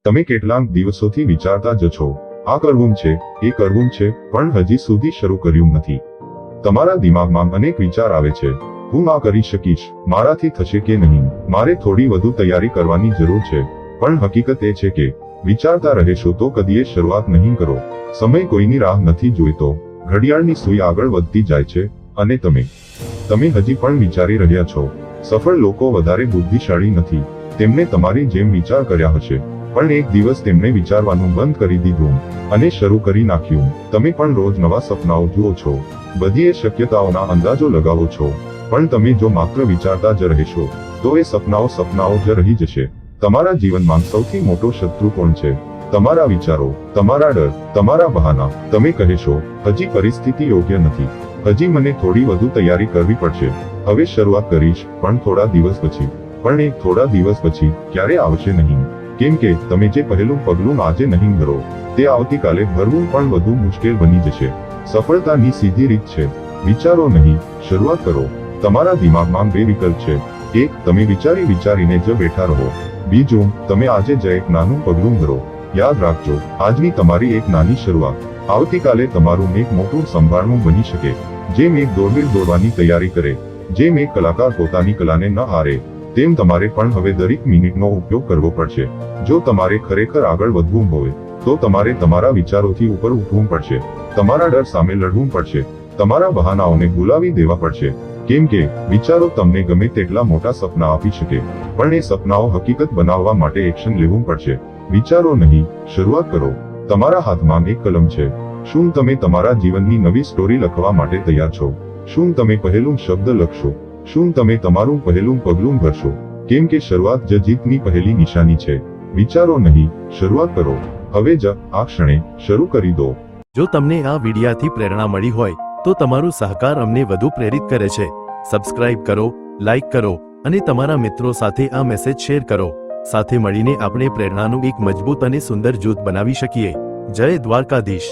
તમે કેટલાક દિવસોથી વિચારતા જ છો, આ કરવું છે, એ કરવું છે, પણ હજી સુધી શરૂ કર્યું નથી. તમારા દિમાગમાં અનેક વિચાર આવે છે. હું આ કરી શકીશ, મારાથી થશે કે નહીં, મારે થોડી વધુ તૈયારી કરવાની જરૂર છે. પણ હકીકત એ છે કે વિચારતા રહેશો તો કદીએ શરૂઆત નહીં કરો. સમય કોઈની રાહ નથી જોઈતો. ઘડિયાળની સૂઈ આગળ વધતી જાય છે, અને તમે હજી પણ વિચારી રહ્યા છો. સફળ લોકો વધારે બુદ્ધિશાળી નથી. તેમણે તમારી જેમ વિચાર કર્યા હશે, પણ એક દિવસ તેમણે વિચારવાનું બંધ કરી દીધું અને શરૂ કરી નાખ્યું. તમે પણ રોજ નવા સપનાઓ જુઓ છો, બધી એ શક્યતાઓના અંદાજો લગાવો છો, પણ તમે જો માત્ર વિચારતા જ રહેશો તો એ સપનાઓ જ રહી જશે. તમારા જીવનમાં સૌથી મોટો શત્રુ કોણ છે? તમારા વિચારો, તમારા ડર, તમારા બહાના. તમે કહેશો, હજી પરિસ્થિતિ યોગ્ય નથી, હજી મને થોડી વધુ તૈયારી કરવી પડશે, હવે શરૂઆત કરીશ, પણ થોડા દિવસ પછી. પણ એક થોડા દિવસ પછી ક્યારે આવશે નહીં, કેમ કે તમે જે પહેલું પગલું આજે નહીં ભરો તે આવતીકાલે ભરવું પણ વધુ મુશ્કેલ બની જશે. સફળતાની સીધી રીત છે, વિચારો નહીં, શરૂઆત કરો. તમારા દિમાગમાં બે વિકલ્પ છે. એક, તમે વિચારીને જ બેઠા રહો. બીજું, તમે આજે જ એક નાનું પગલું ભરો. યાદ રાખજો, આજની તમારી એક નાની શરૂઆત આવતીકાલે તમારું એક મોટું સંભાળવું બની શકે. જેમ એક દોડવીર દોડવાની તૈયારી કરે, જેમ એક કલાકાર પોતાની કલાને ન હારે, તેમ તમારે પણ હવે દરેક મિનિટનો ઉપયોગ કરવો પડશે. જો તમારે ખરેખર આગળ વધવું હોય તો તમારે તમારા વિચારોથી ઉપર ઉઠવું પડશે. તમારા ડર સામે લડવું પડશે. તમારા બહાનાઓને ભૂલાવી દેવા પડશે. કેમ કે વિચારો તમને ગમે તેટલા મોટા સપના આપી શકે, પણ એ સપનાઓ હકીકત બનાવવા માટે એક્શન લેવું પડશે. વિચારો નહીં, શરૂઆત કરો. તમારા હાથમાં એક કલમ છે. શું તમે તમારા જીવનની નવી સ્ટોરી લખવા માટે તૈયાર છો? શું તમે પહેલું શબ્દ લખશો? શું તમે તમારું પહેલું પગલું ભરશો? કેમ કે શરૂઆત જ જીતની પહેલી નિશાની છે. વિચારો નહીં, શરૂઆત કરો. હવે જ આ ક્ષણે શરૂ કરી દો. જો તમને આ વિડિયાથી પ્રેરણા મળી હોય તો તમારો સહકાર અમને વધુ પ્રેરિત કરે છે. સબસ્ક્રાઇબ કરો, લાઇક કરો અને તમારા મિત્રો સાથે આ મેસેજ શેર કરો. સાથે મળીને આપણે પ્રેરણાનું એક મજબૂત અને સુંદર જૂથ બનાવી શકીએ. જય દ્વારકાધીશ.